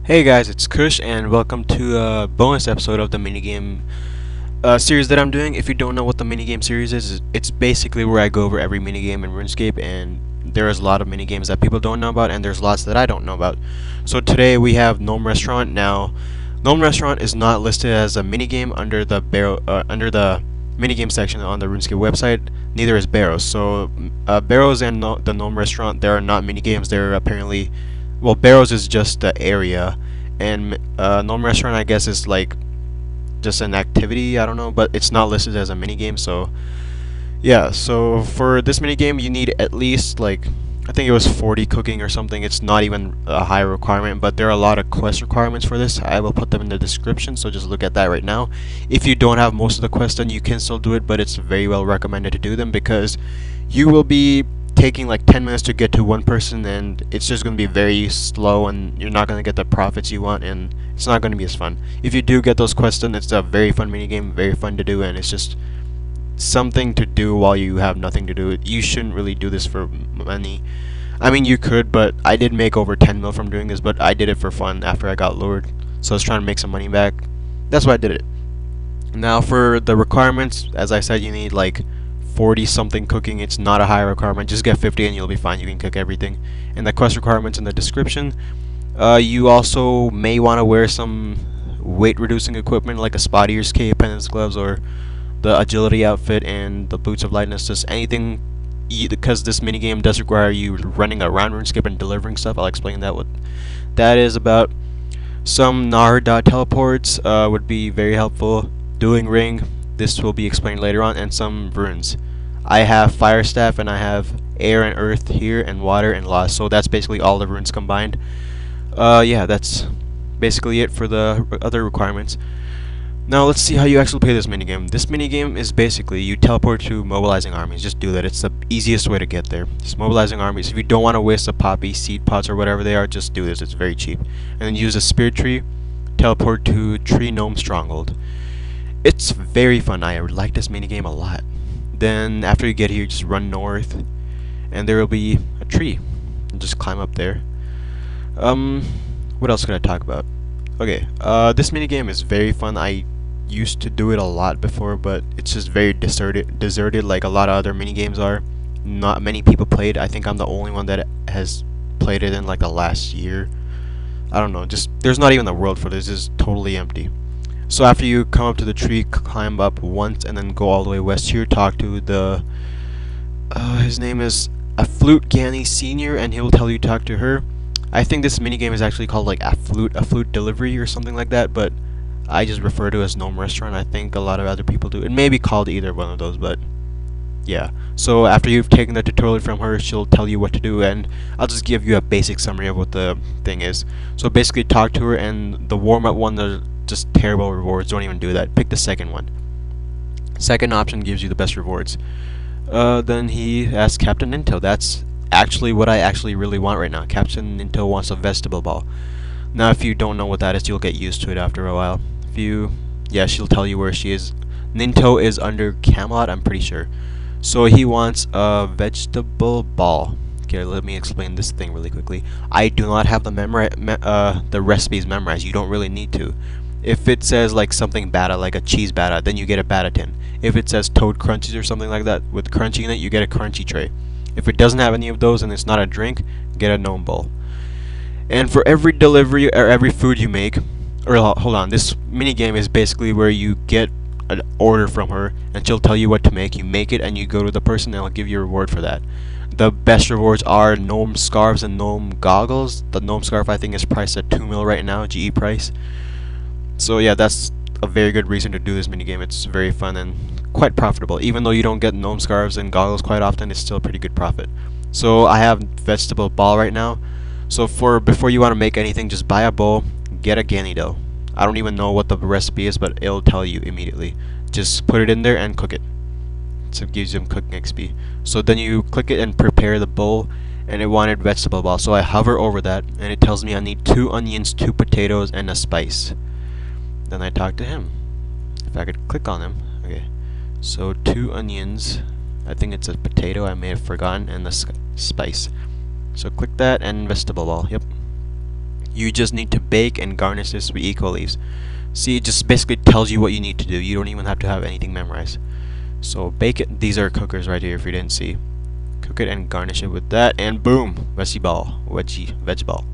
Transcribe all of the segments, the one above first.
Hey guys, it's Kush and welcome to a bonus episode of the minigame series that I'm doing. If you don't know what the minigame series is, it's basically where I go over every minigame in RuneScape, and there's a lot of minigames that people don't know about and there's lots that I don't know about. So today we have Gnome Restaurant. Now, Gnome Restaurant is not listed as a minigame under the minigame section on the RuneScape website. Neither is Barrows. So Barrows and the Gnome Restaurant, they are not minigames. They're apparently, well, Barrows is just the area, and Gnome Restaurant, I guess, is like just an activity. I don't know, but it's not listed as a minigame. So yeah, so for this minigame, you need at least like, I think it was 40 cooking or something. It's not even a high requirement, but there are a lot of quest requirements for this. I will put them in the description, so just look at that right now. If you don't have most of the quests done, you can still do it, but it's very well recommended to do them because you will be taking like 10 minutes to get to one person, and it's just going to be very slow, and you're not going to get the profits you want, and it's not going to be as fun. If you do get those quests done, it's a very fun minigame, very fun to do, and it's just something to do while you have nothing to do. You shouldn't really do this for money. I mean, you could, but I did make over 10 mil from doing this, but I did it for fun after I got lured. So I was trying to make some money back. That's why I did it. Now for the requirements, as I said, you need like 40 something cooking. It's not a high requirement. Just get 50 and you'll be fine. You can cook everything. And the quest requirements in the description. You also may want to wear some weight reducing equipment like a spot ears cape, penance gloves, or the agility outfit and the boots of lightness. Just anything, because this minigame does require you running around RuneScape and delivering stuff. I'll explain that what that is about. Some Nard teleports would be very helpful. Dueling ring, this will be explained later on, and some runes. I have fire staff and I have air and earth here and water and lost. So that's basically all the runes combined. Yeah, that's basically it for the other requirements. Now let's see how you actually play this minigame. This minigame is basically you teleport to mobilizing armies. Just do that. It's the easiest way to get there. Just mobilizing armies. If you don't want to waste the poppy seed pots or whatever they are, just do this. It's very cheap. And then use a spirit tree, teleport to Tree Gnome Stronghold. It's very fun. I like this minigame a lot. Then after you get here, just run north, and there will be a tree. And just climb up there. What else could I talk about? Okay, this minigame is very fun. I used to do it a lot before, but it's just very deserted like a lot of other minigames are. Not many people played. I think I'm the only one that has played it in like the last year. I don't know, just there's not even a world for this. It's totally empty. So after you come up to the tree, climb up once and then go all the way west here, talk to the his name is a Flute Ganny Senior, and he'll tell you to talk to her. I think this minigame is actually called like a flute delivery or something like that, but I just refer to it as Gnome Restaurant. I think a lot of other people do. It may be called either one of those, but yeah. So after you've taken the tutorial from her, she'll tell you what to do, and I'll just give you a basic summary of what the thing is. So basically talk to her, and the warm-up one, are just terrible rewards. Don't even do that. Pick the second one. Second option gives you the best rewards. Then he asks Captain Ninto. That's actually what I actually really want right now. Captain Ninto wants a vegetable ball. Now if you don't know what that is, you'll get used to it after a while. If you, yeah, she'll tell you where she is. Ninto is under Camelot, I'm pretty sure. So he wants a vegetable ball. Okay, let me explain this thing really quickly. I do not have the recipes memorized. You don't really need to. If it says like something bata, like a cheese bata, then you get a bata tin. If it says toad crunchies or something like that with crunchy in it, you get a crunchy tray. If it doesn't have any of those and it's not a drink, get a gnome bowl. And for every delivery or every food you make, or hold on, this minigame is basically where you get an order from her and she'll tell you what to make. You make it and you go to the person and they'll give you a reward for that. The best rewards are gnome scarves and gnome goggles. The gnome scarf I think is priced at 2 mil right now, GE price. So yeah, that's a very good reason to do this minigame. It's very fun and quite profitable. Even though you don't get gnome scarves and goggles quite often, it's still a pretty good profit. So I have vegetable ball right now. So before you want to make anything, just buy a bowl, get a Ganny dough. I don't even know what the recipe is, but it'll tell you immediately. Just put it in there and cook it. So it gives you some cooking XP. So then you click it and prepare the bowl, and it wanted vegetable ball. So I hover over that, and it tells me I need 2 onions, 2 potatoes, and a spice. Then I talk to him. If I could click on him. Okay. So 2 onions. I think it's a potato. I may have forgotten, and the spice. So click that and vegetable ball. Yep. You just need to bake and garnish this with eco leaves. See, it just basically tells you what you need to do. You don't even have to have anything memorized. So bake it. These are cookers right here if you didn't see. Cook it and garnish it with that, and boom, veggie ball.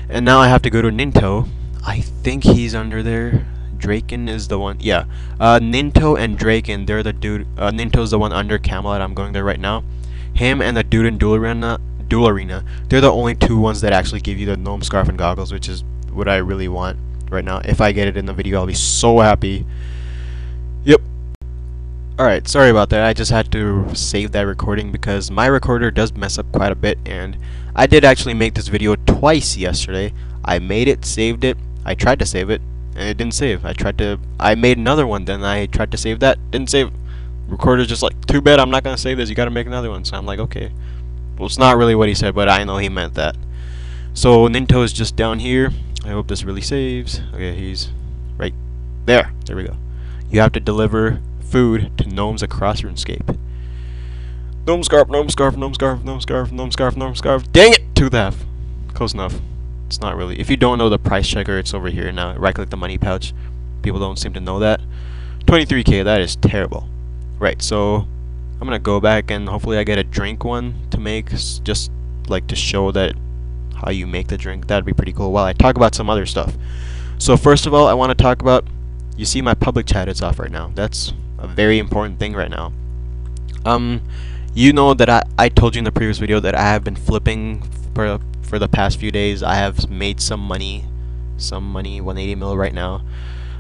And now I have to go to Ninto. I think he's under there. Draken is the one. Yeah, Ninto and Draken, they're the dude. Ninto's the one under Camelot. I'm going there right now. Him and the dude in Duel Arena, they're the only two ones that actually give you the gnome scarf and goggles, which is what I really want right now. If I get it in the video, I'll be so happy. Yep. Alright, sorry about that. I just had to save that recording because my recorder does mess up quite a bit, and I did actually make this video twice yesterday. I made it, saved it, I tried to save it, and it didn't save. I made another one, then I tried to save that, didn't save. Recorder's just like, too bad, I'm not gonna save this, you gotta make another one. So I'm like, okay. Well, it's not really what he said, but I know he meant that. So Ninto is just down here. I hope this really saves. Okay, he's right there. There we go. You have to deliver food to gnomes across RuneScape. Gnome scarf, gnome scarf, gnome scarf, gnome scarf, gnome scarf, gnome scarf. Dang it! Tooth half. Close enough. It's not really. If you don't know the price checker, it's over here now. Right click the money pouch. People don't seem to know that. 23k, that is terrible. Right, so I'm gonna go back and hopefully I get a drink one to make, just like to show that how you make the drink. That'd be pretty cool while I talk about some other stuff. So first of all, I want to talk about, you see my public chat is off right now. That's a very important thing right now. You know that I told you in the previous video that I have been flipping for the past few days. I have made some money, 180 mil right now.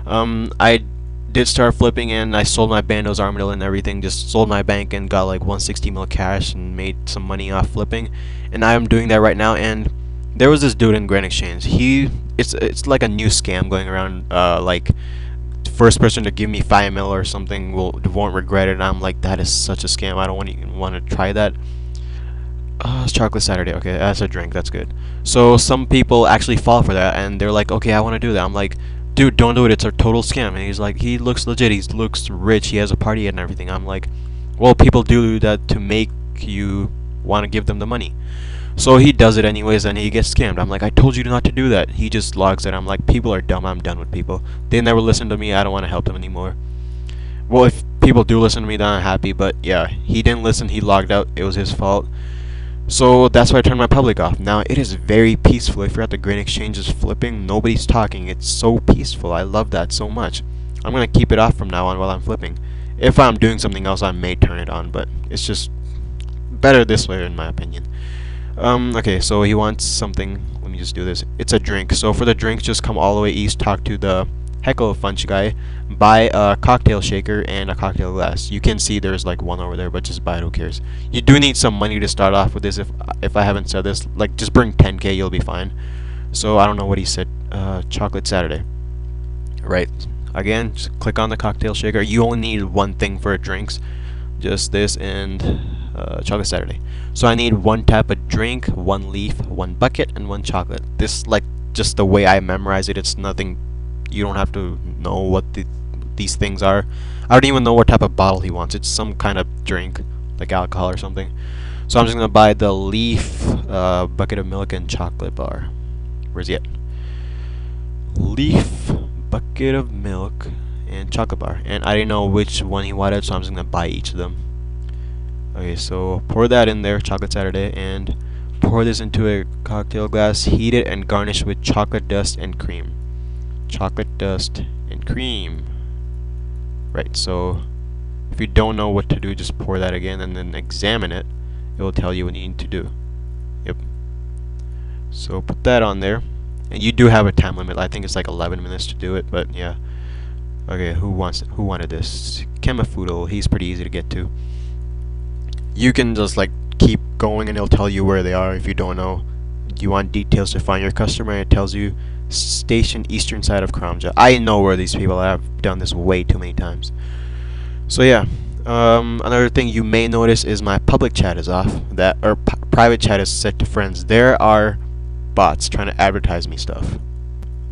I did start flipping, and I sold my Bandos Armadillo and everything, just sold my bank and got like 160 mil cash and made some money off flipping, and I am doing that right now. And there was this dude in Grand Exchange. It's like a new scam going around, like first person to give me 5 mil or something won't regret it. And I'm like, that is such a scam. I don't even want to try that. It's Chocolate Saturday. Okay, that's a drink. That's good. So some people actually fall for that, and they're like, okay, I want to do that. I'm like, dude, don't do it. It's a total scam. And he's like, he looks legit. He looks rich. He has a party and everything. I'm like, well, people do that to make you want to give them the money. So he does it anyways, and he gets scammed. I'm like, I told you not to do that. He just logs it. I'm like, people are dumb. I'm done with people. They never listen to me. I don't want to help them anymore. Well, if people do listen to me, then I'm happy. But yeah, he didn't listen. He logged out. It was his fault. So that's why I turned my public off. Now it is very peaceful. If you're at the Grain Exchanges flipping, nobody's talking. It's so peaceful. I love that so much. I'm gonna keep it off from now on while I'm flipping. If I'm doing something else, I may turn it on, but it's just better this way in my opinion. Okay, so he wants something. Let me just do this. It's a drink. So for the drink, just come all the way east, talk to the Heckle Funch guy, buy a cocktail shaker and a cocktail glass. You can see there's like one over there, but just buy it, who cares. You do need some money to start off with this. If I haven't said this, like, just bring 10k, you'll be fine. So I don't know what he said. Chocolate Saturday. Right. Again, just click on the cocktail shaker. You only need one thing for drinks. Just this and Chocolate Saturday. So I need one type of drink, one leaf, one bucket, and one chocolate. This, like, just the way I memorize it. It's nothing. You don't have to know what these things are. I don't even know what type of bottle he wants. It's some kind of drink, like alcohol or something. So I'm just gonna buy the leaf, bucket of milk, and chocolate bar. Where's he at? Leaf, bucket of milk, and chocolate bar. And I didn't know which one he wanted, so I'm just gonna buy each of them. Okay, so pour that in there, Chocolate Saturday, and pour this into a cocktail glass. Heat it and garnish with chocolate dust and cream. Chocolate dust and cream. Right, so if you don't know what to do, just pour that again and then examine it. It will tell you what you need to do. Yep. So put that on there. And you do have a time limit. I think it's like 11 minutes to do it, but yeah. Okay, who wanted this? Chemifoodle, he's pretty easy to get to. You can just like keep going and it'll tell you where they are if you don't know. You want details to find your customer, and it tells you station eastern side of Kramja. I know where these people are. I've done this way too many times. So yeah, another thing you may notice is my public chat is off. Private chat is set to friends. There are bots trying to advertise me stuff.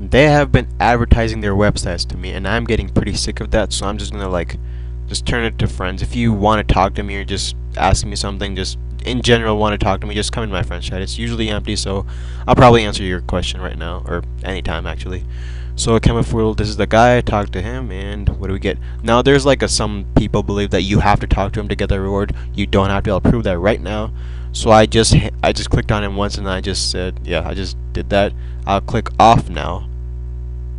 They have been advertising their websites to me, and I'm getting pretty sick of that. So I'm just gonna just turn it to friends. If you want to talk to me or just asking me something, just in general want to talk to me, just come in my friends chat. It's usually empty, so I'll probably answer your question right now, or anytime actually. So Chemifool, this is the guy. Talk to him, and what do we get? Now there's like some people believe that you have to talk to him to get the reward. You don't have to. I'll prove that right now. So I just clicked on him once, and I just said, yeah, I just did that. I'll click off now.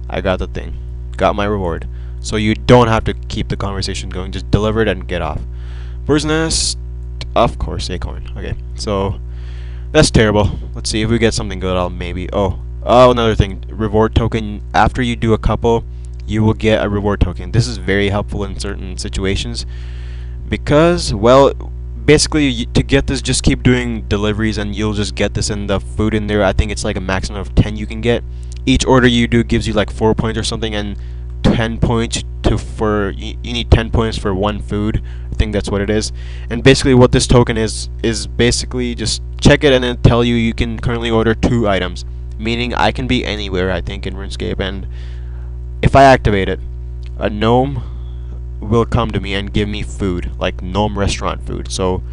I got the thing, got my reward. So you don't have to keep the conversation going. Just deliver it and get off. Bird's nest, of course, acorn. Okay, so that's terrible. Let's see if we get something good. I'll maybe. Oh, another thing. Reward token. After you do a couple, you will get a reward token. This is very helpful in certain situations because, well, basically to get this, just keep doing deliveries and you'll just get this in the food in there. I think it's like a maximum of 10 you can get. Each order you do gives you like 4 points or something, and 10 points you need 10 points for one food. I think that's what it is. And basically what this token is basically just check it and then tell you can currently order 2 items, meaning I can be anywhere, I think, in RuneScape, and if I activate it, a gnome will come to me and give me food, like gnome restaurant food. So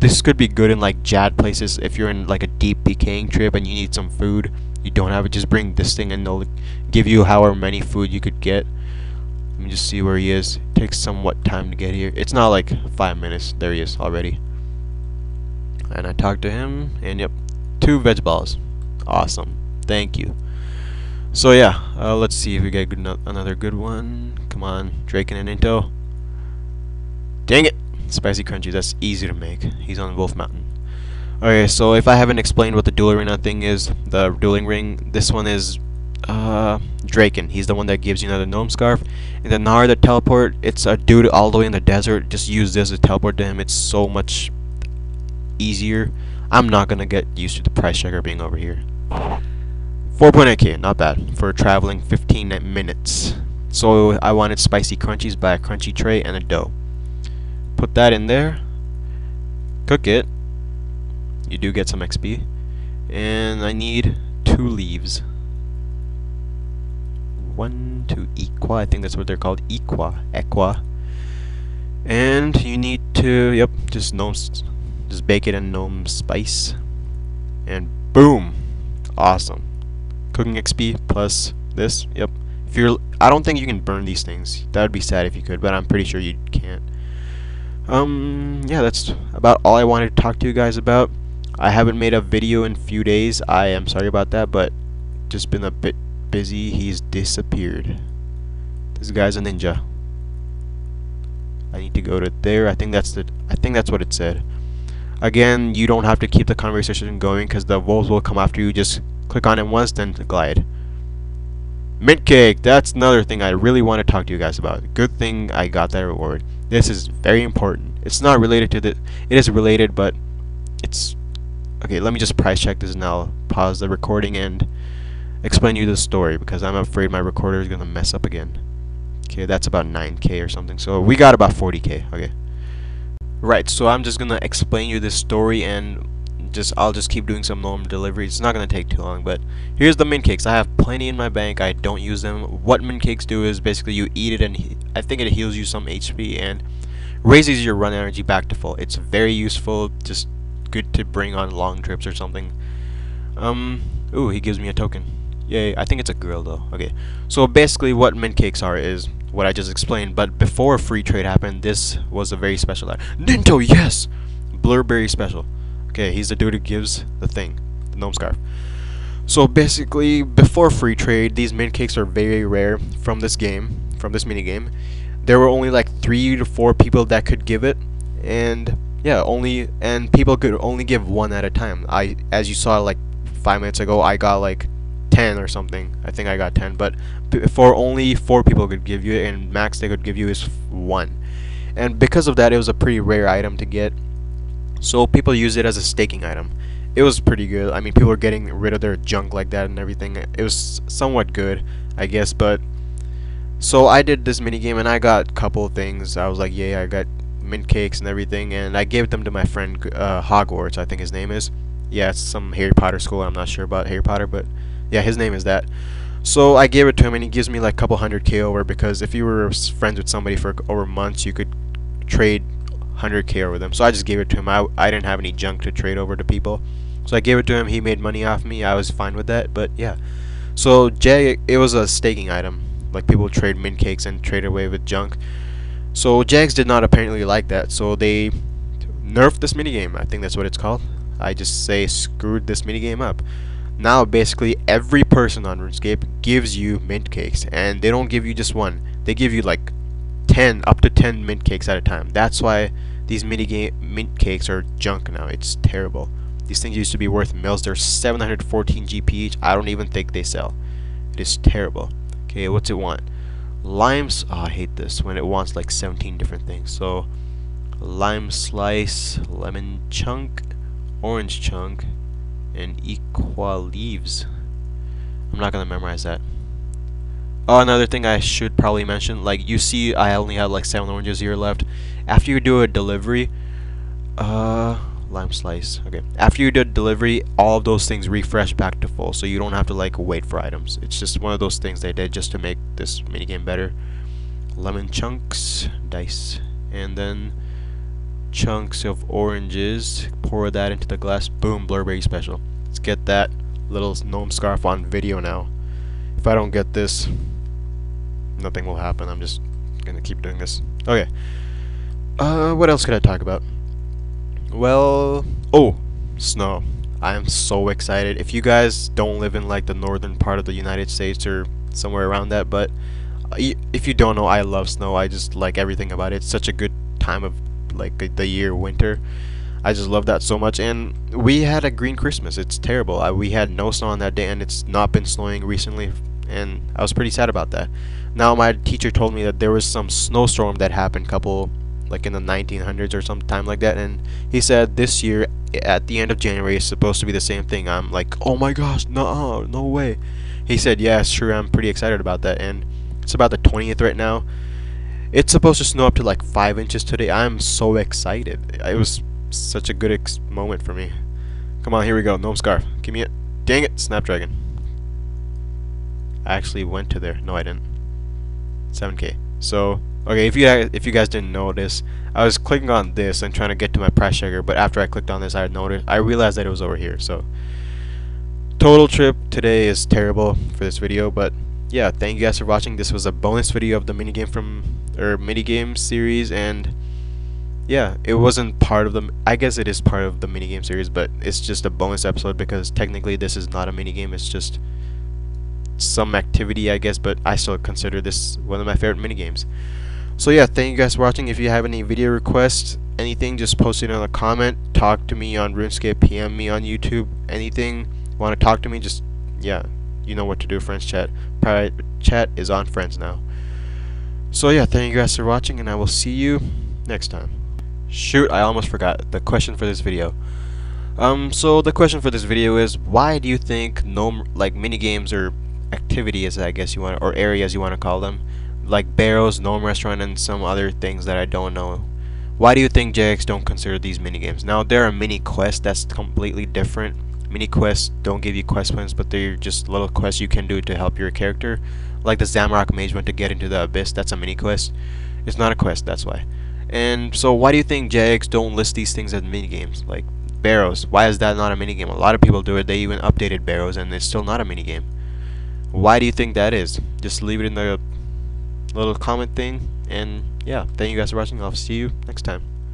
this could be good in like Jad places. If you're in like a deep decaying trip and you need some food, you don't have it, just bring this thing and they'll give you however many food you could get. Let me just see where he is. It takes somewhat time to get here. It's not like 5 minutes. There he is already. And I talked to him, and yep, 2 veg balls. Awesome. Thank you. So yeah, let's see if we get another good one. Come on, Drake and an Into. Dang it! Spicy crunchy. That's easy to make. He's on Wolf Mountain. Okay, so if I haven't explained what the dual arena thing is, the dueling ring, this one is Draken. He's the one that gives you another gnome scarf. And the Nar, the teleport, it's a dude all the way in the desert. Just use this to teleport to him. It's so much easier. I'm not gonna get used to the price checker being over here. 4.8k, not bad for traveling 15 minutes. So I wanted spicy crunchies by a crunchy tray and a dough. Put that in there. Cook it. You do get some XP. And I need 2 leaves. 1 to equa, I think that's what they're called, equa. And you need to, yep, just bake it in gnome spice. And boom! Awesome. Cooking XP plus this, yep. I don't think you can burn these things. That would be sad if you could, but I'm pretty sure you can't. Yeah, that's about all I wanted to talk to you guys about. I haven't made a video in a few days. I am sorry about that, but just been a bit busy. He's disappeared. This guy's a ninja. I need to go to there. I think that's what it said. Again, you don't have to keep the conversation going because the wolves will come after you. Just click on it once, then glide. Mint cake. That's another thing I really want to talk to you guys about. Good thing I got that reward. This is very important. It's not related to it is related, but it's okay. Let me just price check this and I'll pause the recording and explain you the story because I'm afraid my recorder is gonna mess up again. Okay, that's about 9k or something. So we got about 40k. Okay. Right. So I'm just gonna explain you this story and I'll just keep doing some gnome deliveries. It's not gonna take too long, but here's the mint cakes. I have plenty in my bank. I don't use them. What mint cakes do is basically you eat it and I think it heals you some HP and raises your run energy back to full. It's very useful. Just good to bring on long trips or something. Ooh, he gives me a token. Yay! I think it's a girl though. Okay. So basically, what mint cakes are is what I just explained. But before free trade happened, this was a very special item. Ninto, yes. Blurberry special. Okay, he's the dude who gives the thing, the gnome scarf. So basically, before free trade, these mint cakes are very rare from this game, from this minigame. There were only like 3 to 4 people that could give it, and yeah, people could only give 1 at a time. As you saw like 5 minutes ago, I got like 10 or something. I think I got 10, but before only 4 people could give you it, and max they could give you is 1. And because of that, it was a pretty rare item to get. So people use it as a staking item. It was pretty good. I mean, people were getting rid of their junk like that and everything. It was somewhat good, I guess. But so I did this minigame and I got a couple of things. I was like, yay, I got mint cakes and everything, and I gave them to my friend Hogwarts, I think his name is. Yeah, it's some Harry Potter school. I'm not sure about Harry Potter, but yeah, his name is that. So I gave it to him and he gives me like a couple 100k over, because if you were friends with somebody for over months, you could trade 100k over them. So I just gave it to him. I didn't have any junk to trade over to people, so I gave it to him. He made money off me. I was fine with that. But yeah, so it was a staking item. Like people trade mint cakes and trade away with junk. So Jags did not apparently like that. So they nerfed this minigame. I think that's what it's called. I just say screwed this minigame up. Now basically every person on RuneScape gives you mint cakes, and they don't give you just one. They give you like 10, up to 10 mint cakes at a time. That's why these mint cakes are junk now. It's terrible. These things used to be worth mils. They're 714 GP each. I don't even think they sell. It is terrible. Okay, what's it want? Limes. Oh, I hate this when it wants like 17 different things. So lime slice, lemon chunk, orange chunk, and equal leaves. I'm not gonna memorize that. Oh, another thing I should probably mention, like you see I only have like 7 oranges here left. After you do a delivery, lime slice, okay. After you do a delivery, all of those things refresh back to full, so you don't have to like wait for items. It's just one of those things they did just to make this minigame better. Lemon chunks, dice, and then chunks of oranges, pour that into the glass, boom, blurberry special. Let's get that little gnome scarf on video now. If I don't get this, nothing will happen. I'm just gonna keep doing this. Okay, what else could I talk about? Well, oh, snow. I am so excited. If you guys don't live in like the northern part of the United States or somewhere around that, but if you don't know, I love snow. I just like everything about it. It's such a good time of like the year, winter. I just love that so much. And we had a green Christmas. It's terrible. We had no snow on that day, and it's not been snowing recently, and I was pretty sad about that. Now my teacher told me that there was some snowstorm that happened like in the 1900s or sometime like that, and he said this year at the end of January is supposed to be the same thing. I'm like, oh my gosh, no way. He said, yeah, sure, I'm pretty excited about that. And it's about the 20th right now. It's supposed to snow up to like 5 inches today. I'm so excited. It was such a good moment for me. Come on, here we go. Gnome scarf. Give me it. Dang it, Snapdragon. I actually went to there. No, I didn't. 7k. So, okay, if you guys didn't notice, I was clicking on this and trying to get to my price checker, but after I clicked on this, I realized that it was over here. So, total trip today is terrible for this video, but yeah, thank you guys for watching. This was a bonus video of the minigame series, and yeah, it wasn't part of the, I guess it is part of the minigame series, but it's just a bonus episode because technically this is not a minigame, it's just some activity, I guess, but I still consider this one of my favorite minigames. So yeah, thank you guys for watching. If you have any video requests, anything, just post it in a comment, talk to me on RuneScape, PM me on YouTube, anything, want to talk to me, just, yeah, you know what to do. Friends chat, private chat is on friends now. So yeah, thank you guys for watching, and I will see you next time. Shoot, I almost forgot the question for this video. So the question for this video is, why do you think minigames or activities, I guess you want, or areas you want to call them, like Barrows, Gnome Restaurant, and some other things that I don't know, why do you think JX don't consider these minigames? Now, there are mini quests that's completely different. Mini quests don't give you quest points, but they're just little quests you can do to help your character. Like the Zamrock Mage went to get into the Abyss, that's a mini quest. It's not a quest, that's why. And so why do you think JX don't list these things as minigames? Like Barrows, why is that not a minigame? A lot of people do it. They even updated Barrows and it's still not a minigame. Why do you think that is? Just leave it in the little comment thing. And yeah, thank you guys for watching. I'll see you next time.